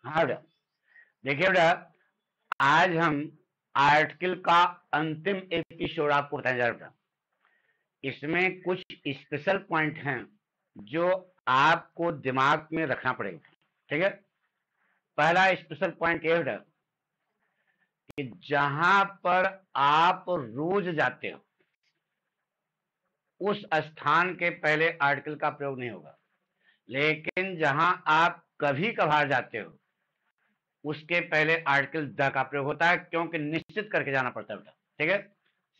हाँ बेटा, देखिए बेटा, आज हम आर्टिकल का अंतिम एपिसोड आपको बताने जा रहे हैं बेटा। इसमें कुछ स्पेशल पॉइंट हैं जो आपको दिमाग में रखना पड़ेगा। ठीक है, पहला स्पेशल पॉइंट ये बेटा कि जहां पर आप रोज जाते हो उस स्थान के पहले आर्टिकल का प्रयोग नहीं होगा, लेकिन जहां आप कभी कभार जाते हो उसके पहले आर्टिकल द का प्रयोग होता है, क्योंकि निश्चित करके जाना पड़ता है बेटा। ठीक है,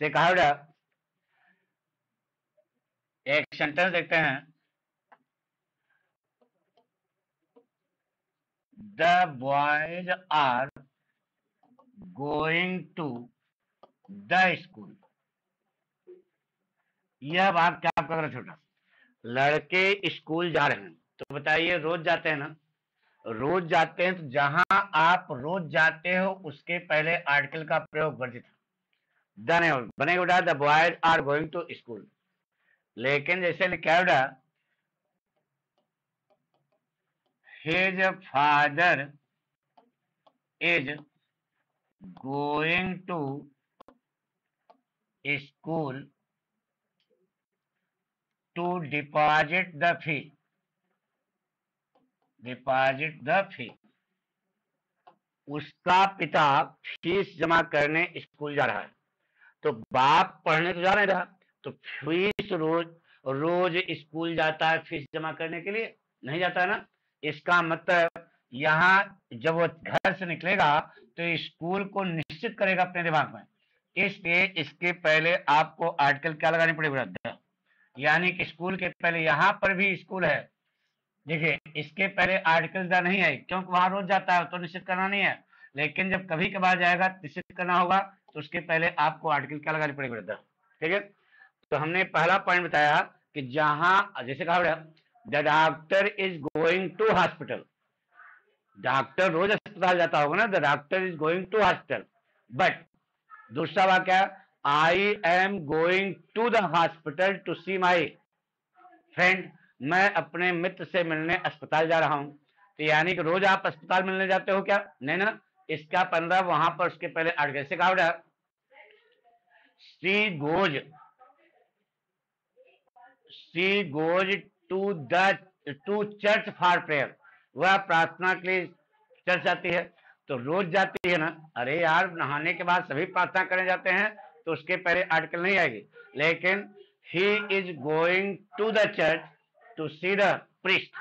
से कहा बेटा, एक सेंटेंस देखते हैं। The boys are going to the school. यह बात क्या आपका गलत छोटा, लड़के स्कूल जा रहे हैं, तो बताइए रोज जाते हैं ना? रोज जाते हैं, तो जहां आप रोज जाते हो उसके पहले आर्टिकल का प्रयोग वर्जित है। द नहीं बनेगा बेटा, the boys are going to school. लेकिन जैसे लिखा है बेटा, his father is going to school to deposit the fee. Deposit the fee, उसका पिता फीस जमा करने स्कूल जा रहा है। तो बाप पढ़ने तो जा नहीं रहा, तो फीस रोज रोज स्कूल जाता है फीस जमा करने के लिए? नहीं जाता है ना। इसका मतलब यहाँ जब वो घर से निकलेगा तो स्कूल को निश्चित करेगा अपने दिमाग में, इसलिए इसके पहले आपको आर्टिकल क्या लगानी पड़ेगी? यानी कि स्कूल के पहले यहां पर भी स्कूल है। देखिए, इसके पहले आर्टिकल द नहीं है क्योंकि वहां रोज जाता है, तो निश्चित करना नहीं है। लेकिन जब कभी कभार जाएगा निश्चित करना होगा, तो उसके पहले आपको आर्टिकल क्या लगानी पड़ेगी बेटा? ठीक है, तो हमने पहला पॉइंट बताया कि जहां जैसे कहा the doctor is going to hospital. Doctor रोज अस्पताल जाता होगा ना, the doctor is going to hospital. But दूसरा वाक्य, I am going to the hospital to see my friend. मैं अपने मित्र से मिलने अस्पताल जा रहा हूं। तो यानी कि रोज आप अस्पताल मिलने जाते हो क्या? नहीं ना। इसका 15 वहां पर उसके पहले आर्टिकल से कहा, she goes she goes to the to church for prayer. वह प्रार्थना के लिए चर्च जाती है। तो रोज जाती है ना। अरे यार, नहाने के बाद सभी प्रार्थना करने जाते हैं, तो उसके पहले आर्टिकल नहीं आएगी। लेकिन he is going to the church to see the priest.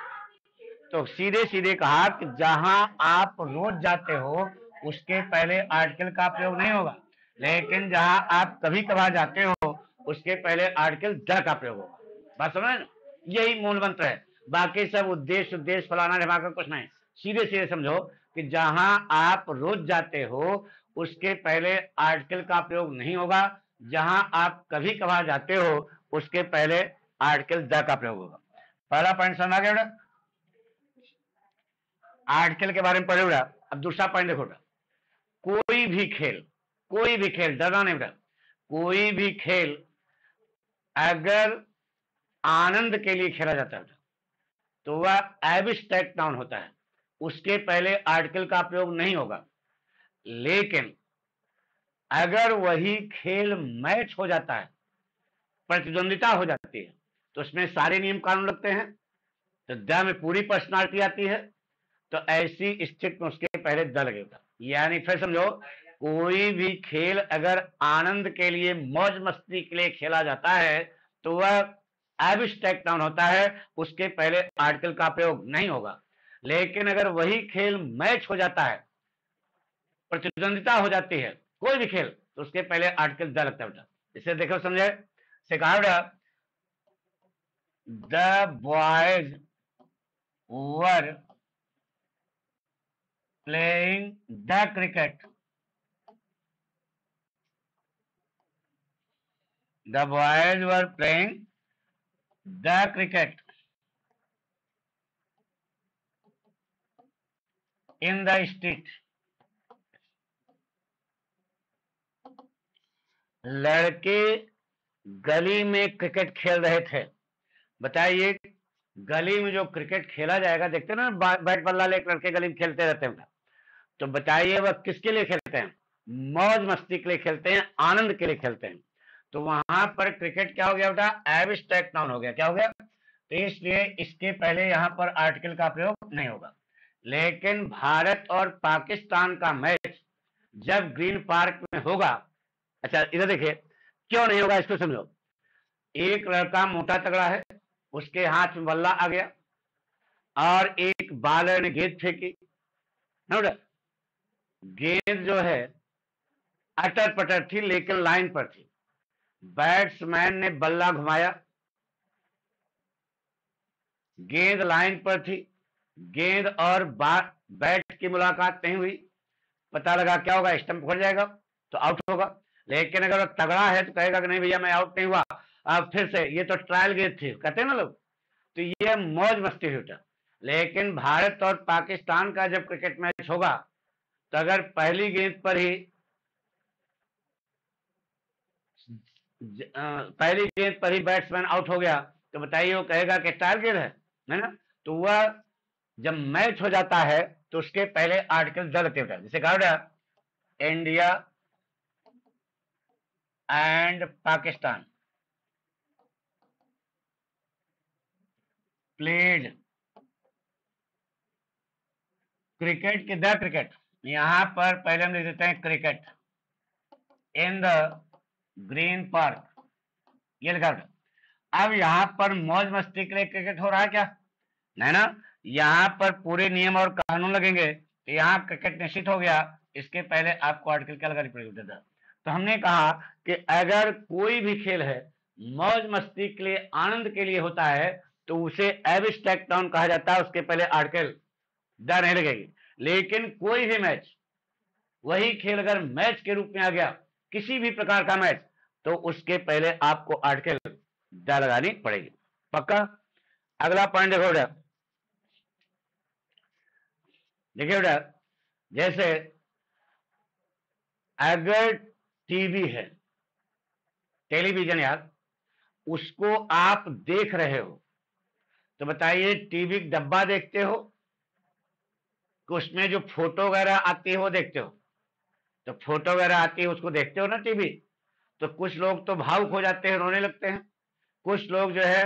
तो सीधे सीधे कहा कि जहां आप रोज जाते हो उसके पहले आर्टिकल का प्रयोग नहीं होगा, लेकिन जहां आप कभी कभार जाते हो उसके पहले आर्टिकल द का प्रयोग होगा। बात समझ ना? यही मूल मंत्र है। बाकी सब उद्देश्य उद्देश्य फलाना ढिमाका कुछ नहीं। सीधे सीधे समझो कि जहां आप रोज जाते हो उसके पहले आर्टिकल का प्रयोग नहीं होगा, जहां आप कभी कभार जाते हो उसके पहले आर्टिकल द का प्रयोग होगा। पहला पॉइंट समझ आ गया बेटा? आर्टिकल के बारे में पढ़े बेटा। अब दूसरा पॉइंट देखो बेटा, कोई भी खेल, डरना नहीं बेटा। कोई भी खेल अगर आनंद के लिए खेला जाता है तो वह एब्स्ट्रैक्ट नाउन होता है, उसके पहले आर्टिकल का प्रयोग नहीं होगा। लेकिन अगर वही खेल मैच हो जाता है, प्रतिद्वंदिता हो जाती है, तो उसमें सारे नियम कानून लगते हैं, तो द में पूरी पर्सनालिटी आती है। तो ऐसी स्थिति में उसके पहले द लगेगा। यानी फिर समझो, कोई भी खेल अगर आनंद के लिए, मौज मस्ती के लिए खेला जाता है तो वह एब्स्ट्रैक्ट नाउन होता है, उसके पहले आर्टिकल का प्रयोग नहीं होगा। लेकिन अगर वही खेल मैच हो जाता है, प्रतिद्वंदिता हो जाती है, कोई भी खेल, तो उसके पहले आर्टिकल द लगता है बेटा। इसे देखो समझे, से कहा बेटा, the boys were playing the cricket. The boys were playing the cricket in the street. लड़के गली में क्रिकेट खेल रहे थे। बताइए, गली में जो क्रिकेट खेला जाएगा, देखते हैं ना, बैट बल्ला लेकर लड़के गली में खेलते रहते हैं। तो बताइए वह किसके लिए खेलते हैं? मौज मस्ती के लिए खेलते हैं, आनंद के लिए खेलते हैं। तो वहां पर क्रिकेट क्या हो गया बेटा? एब्स्ट्रैक्ट नाउन हो गया। क्या हो गया? तो इसलिए इसके पहले यहां पर आर्टिकल का प्रयोग नहीं होगा। लेकिन भारत और पाकिस्तान का मैच जब ग्रीन पार्क में होगा, अच्छा इधर देखिए, क्यों नहीं होगा इसको समझो। एक लड़का मोटा तगड़ा है, उसके हाथ में बल्ला आ गया और एक बालर ने गेंद फेंकी ना बेटा। गेंद जो है अटर पटर थी लेकिन लाइन पर थी। बैट्समैन ने बल्ला घुमाया, गेंद लाइन पर थी, गेंद और बैट की मुलाकात नहीं हुई। पता लगा क्या होगा? स्टंप खोल जाएगा तो आउट होगा। लेकिन अगर वो तगड़ा है तो कहेगा कि नहीं भैया मैं आउट नहीं हुआ, अब फिर से, ये तो ट्रायल गेंद थी, कहते हैं ना लोग। तो ये मौज मस्ती होता। लेकिन भारत और पाकिस्तान का जब क्रिकेट मैच होगा तो अगर पहली गेंद पर ही पहली गेंद पर ही बैट्समैन आउट हो गया तो बताइए वो कहेगा कि ट्रायल गेंद है ना। तो वह जब मैच हो जाता है तो उसके पहले आर्टिकल लगते होता है। जैसे कहा India and Pakistan played cricket की द क्रिकेट, यहां पर पहले हम लिख देते हैं cricket in the green park, ये लिखा होता। अब यहां पर मौज मस्ती के लिए क्रिकेट हो रहा है क्या? नहीं ना। यहां पर पूरे नियम और कानून लगेंगे तो यहां क्रिकेट निश्चित हो गया। इसके पहले आपको आर्टिकल क्या लगानी पड़ेगी? तो हमने कहा कि अगर कोई भी खेल है मौज मस्ती के लिए, आनंद के लिए होता है तो उसे एब्स्ट्रैक्ट नाउन कहा जाता है। उसके पहले आर्टिकल द नहीं लगेगी। लेकिन कोई भी मैच, वही खेल अगर मैच के रूप में आ गया, किसी भी प्रकार का मैच, तो उसके पहले आपको आर्टिकल द लगानी पड़ेगी। पक्का? अगला पॉइंट देखो बेटा, देखिए बेटा, जैसे अगर टीवी है, टेलीविजन यार, उसको आप देख रहे हो तो बताइए टीवी डब्बा देखते हो कि उसमें जो फोटो वगैरह आती है वो देखते हो? तो फोटो वगैरह आती है उसको देखते हो ना टीवी। तो कुछ लोग तो भावुक हो जाते हैं, रोने लगते हैं। कुछ लोग जो है,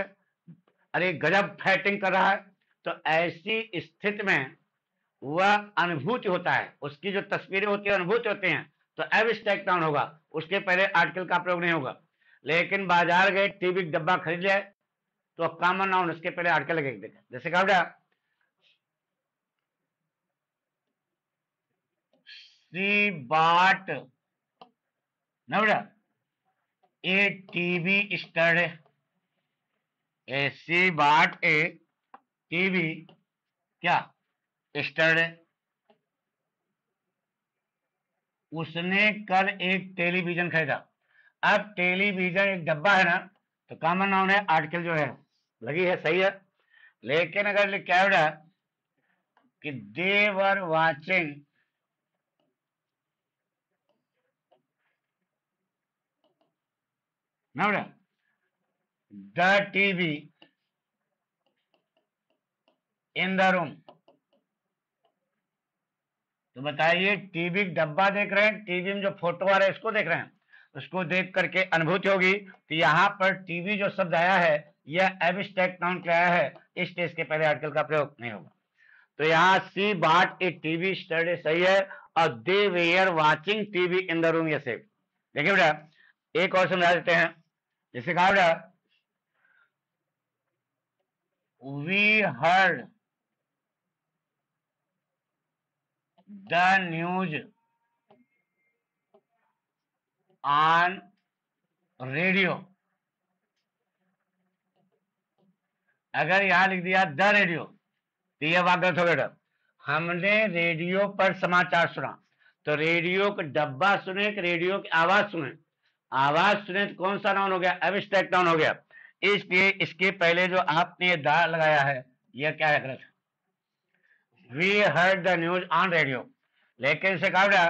अरे गजब फाइटिंग कर रहा है। तो ऐसी स्थिति में वह अनुभूति होता है, उसकी जो तस्वीरें होती है अनुभूति होते हैं। तो एब्स्ट्रैक्ट नाउन होगा, उसके पहले आर्टिकल का प्रयोग नहीं होगा। लेकिन बाजार गए, टीवी डब्बा खरीद लिया तो कॉमन नाउन, उसके पहले आर्टिकल लगेगा। जैसे कहा बेटा, सी बाट ना बेटा ए टीवी स्टड, सी बाट ए टीवी क्या स्टड, उसने कल एक टेलीविजन खरीदा। अब टेलीविजन एक डब्बा है ना, तो कॉमन नाउन है, आर्टिकल जो है लगी है, सही है। लेकिन अगर क्या बेटा कि दे वर वाचिंग ना बेटा the TV in the room, तो बताइए टीवी डब्बा देख रहे हैं, टीवी में जो फोटो आ रहा है इसको देख रहे हैं, उसको देख करके अनुभूति होगी। तो यहाँ पर टीवी जो शब्द आया है यह एब्स्ट्रैक्ट नाउन क्या आया है, इस स्टेज के पहले आर्टिकल का प्रयोग नहीं होगा। तो यहाँ सी बाट ए टीवी स्टडी सही है, और they were watching TV in the room, ये सेफ। देखिए बेटा एक और समझा देते हैं। जैसे कहा बेटा we heard the news on radio. अगर यहां लिख दिया द रेडियो तो यह वाक्य गलत हो गया। हमने रेडियो पर समाचार सुना, तो रेडियो का डब्बा सुने कि रेडियो की आवाज सुने? आवाज सुने तो कौन सा नाउन हो गया? एब्स्ट्रैक्ट नाउन हो गया। इसलिए इसके पहले जो आपने द लगाया है यह क्या है? गलत। We heard the news on radio. लेकिन से कहा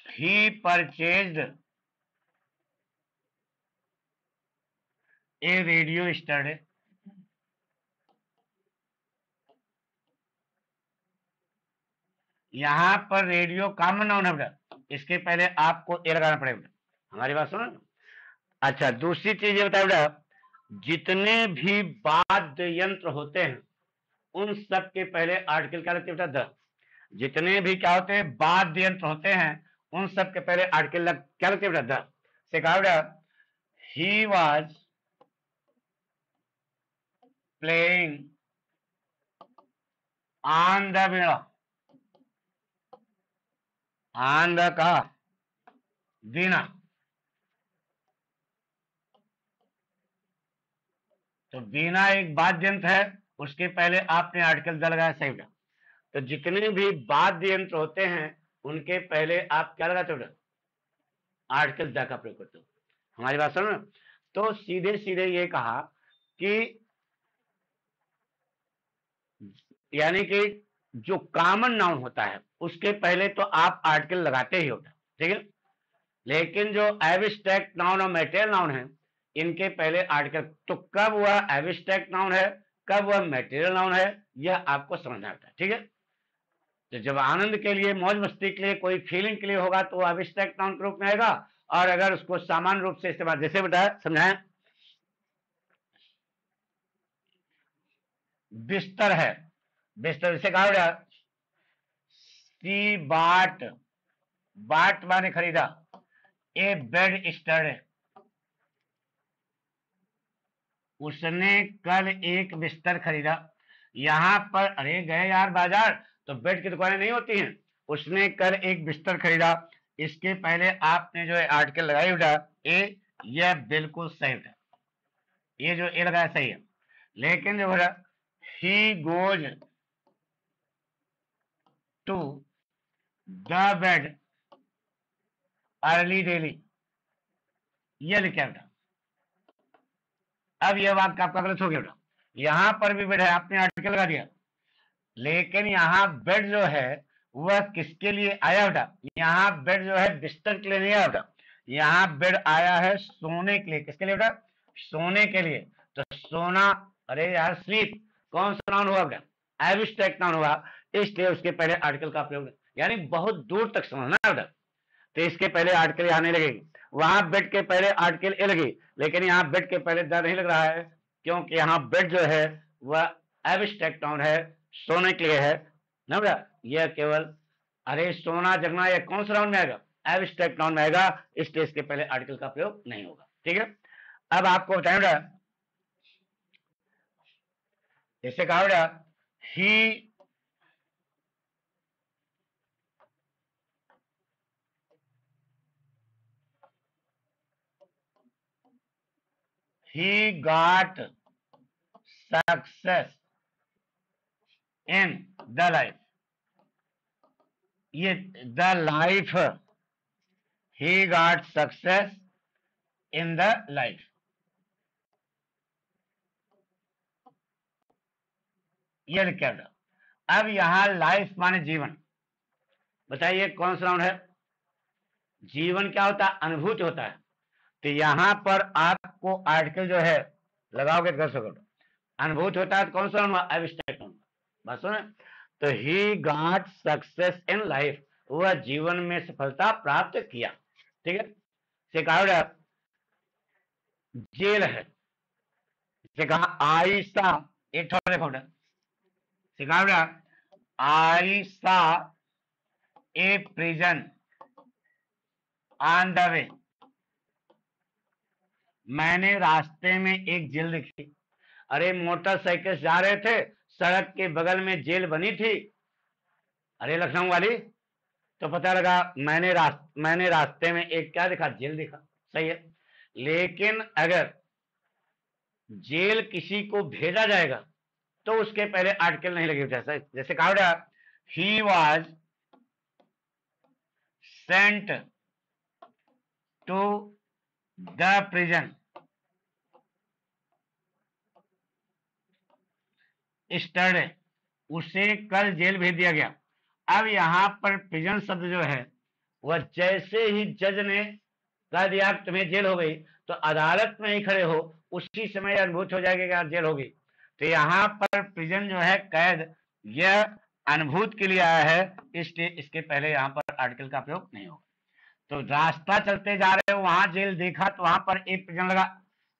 he purchased a radio study, यहाँ पर रेडियो कॉमन नाउन है बेटा, इसके पहले आपको ए लगाना पड़ेगा बेटा। हमारी बात सुनो। अच्छा, दूसरी चीज ये बताओ बेटा, जितने भी वाद्य यंत्र होते हैं उन सब के पहले आर्टिकल क्या लगते हैं बेटा? द। जितने भी क्या होते हैं वाद्य यंत्र होते हैं उन सब के पहले आर्टिकल क्या लगते हैं बेटा? द से कहा बेटा, he was playing on the Veena, on the कहा वीणा। तो वीणा एक वाद्य यंत्र है, उसके पहले आपने आर्टिकल द लगाया, सही बेटा। तो जितने भी वाद्य यंत्र होते हैं उनके पहले आप क्या लगाते हो बेटा? आर्टिकल द का प्रयोग करते हो। हमारी बात सुनो। तो सीधे सीधे ये कहा कि यानी कि जो कॉमन नाउन होता है उसके पहले तो आप आर्टिकल लगाते ही होता, ठीक है। लेकिन जो एब्स्ट्रैक्ट नाउन और मैटेरियल नाउन है इनके पहले आर्टिकल, तो कब वह एब्स्ट्रैक्ट नाउन है कब वह मैटेरियल नाउन है यह आपको समझना होता है, ठीक है। तो जब आनंद के लिए, मौज मस्ती के लिए, कोई फीलिंग के लिए होगा तो एब्स्ट्रैक्ट नाउन के रूप में आएगा, और अगर उसको सामान्य रूप से इस्तेमाल, जैसे बताया समझाएं, बिस्तर है, बिस्तर से कहा बेटा सी बाट, बाट माने खरीदा, ए बेड स्टर्ड, उसने कल एक बिस्तर खरीदा। यहां पर अरे गए यार बाजार, तो बेड की दुकानें नहीं होती हैं। उसने कल एक बिस्तर खरीदा, इसके पहले आपने जो है आर्टिकल लगाई बेटा ए, यह बिल्कुल सही था, ये जो ए लगाया सही है। लेकिन जो बेटा he goes to the bed early daily, यह लिखा बेटा। अब यह वाक्य आपका गलत हो गया बेटा, यहां पर भी बेड है, आपने आर्टिकल लगा दिया, लेकिन यहाँ बेड जो है वह किसके लिए आया बेटा? यहाँ बेड जो है बिस्तर के लिए नहीं आया बेटा, यहाँ बेड आया है सोने के लिए। किसके लिए बेटा? सोने के लिए। तो सोना, अरे यार स्लीप कौन सा नाउन हुआ बेटा? एब्स्ट्रैक्ट नाउन हुआ, इसलिए उसके पहले आर्टिकल का प्रयोग, यानी बहुत दूर तक समझना बेटा। तो इसके पहले आर्टिकल यहाँ नहीं लगेगी, वहां बेड के पहले आर्टिकल ए लगी, लेकिन यहाँ बेड के पहले द नहीं लग रहा है, क्योंकि यहाँ बेड जो है वह एब्स्ट्रैक्ट नाउन है, सोने के लिए है ना बेटा। यह केवल, अरे सोना जगना यह कौन सा नाउन में आएगा? एब्स्ट्रैक्ट नाउन में आएगा, इसलिए इसके पहले आर्टिकल का प्रयोग नहीं होगा, ठीक है। अब आपको बताएं बेटा, जैसे कहा बेटा he got success in the life, ये the life, he got success in the life, ये लिखा है। अब यहां लाइफ माने जीवन, बताइए कौन सा नाउन है? जीवन क्या होता है? अनुभूति होता है। तो यहां पर आपको आर्टिकल जो है लगाओगे कर सको, अनुभूत होता है तो कौन सा नाउन हुआ? Abstract noun. बस सुने, तो he got success in life, वह जीवन में सफलता प्राप्त किया, ठीक है। से कहा जेल है, से कहा आयशा, एक थोड़ा देखो से कहा Ayesha a prison on the way, मैंने रास्ते में एक जेल देखी। अरे मोटरसाइकिल जा रहे थे, सड़क के बगल में जेल बनी थी, अरे लखनऊ वाली, तो पता लगा मैंने रास्ते में एक क्या देखा? जेल देखा, सही है। लेकिन अगर जेल किसी को भेजा जाएगा तो उसके पहले आर्टिकल नहीं लगे, जैसे कहा he was sent to the prison yesterday, उसे कल जेल भेज दिया गया। अब यहां पर प्रिजन शब्द जो है वह जैसे ही जज ने कह दिया तुम्हें जेल हो गई, तो अदालत में ही खड़े हो उसी समय अनुभूत हो जाएगा कि जेल होगी। तो यहाँ पर प्रिजन जो है कैद, यह अनुभूत के लिए आया है, इसलिए इसके पहले यहाँ पर आर्टिकल का प्रयोग नहीं होगा। तो रास्ता चलते जा रहे हो, वहां जेल देखा तो वहां पर एक प्रेजेंट लगा,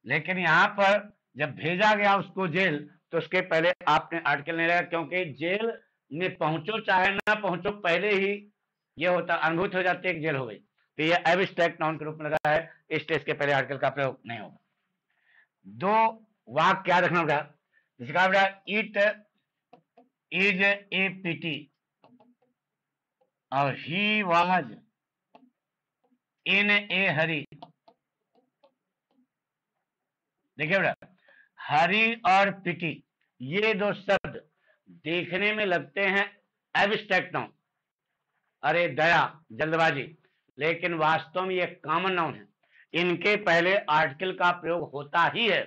लेकिन यहाँ पर जब भेजा गया उसको जेल तो उसके पहले आपने आर्टिकल नहीं लगा, क्योंकि जेल में पहुंचो चाहे ना पहुंचो पहले ही ये होता, अनुभूत हो जाती है कि जेल हो गई, तो ये एब्स्ट्रैक्ट नाउन के रूप में लगा है, इसलिए इसके पहले आर्टिकल का प्रयोग नहीं होगा। दो वाक्य याद रखना बेटा, जिसका बेटा इट इज ए पिटी और ही वाज इन ए हरी। देखिए बेटा, हरी और पिटी ये दो शब्द देखने में लगते हैं एब्स्ट्रैक्ट नाउन, अरे दया, जल्दबाजी, लेकिन वास्तव में ये कॉमन नाउन है, इनके पहले आर्टिकल का प्रयोग होता ही है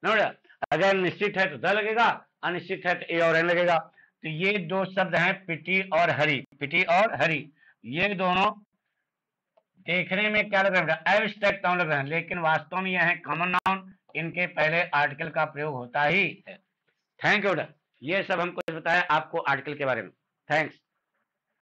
ना बेटा। अगर निश्चित है तो द लगेगा, अनिश्चित है तो ए और एन लगेगा। तो ये दो शब्द हैं पिटी और हरी, पिटी और हरी, ये दोनों देखने में क्या लग रहा है, एब्स्ट्रैक्ट नाउन लग रहा है, लेकिन वास्तव में यह है कॉमन नाउन, इनके पहले आर्टिकल का प्रयोग होता ही है। थैंक यू बेटा, ये सब हमको बताया आपको आर्टिकल के बारे में। थैंक्स।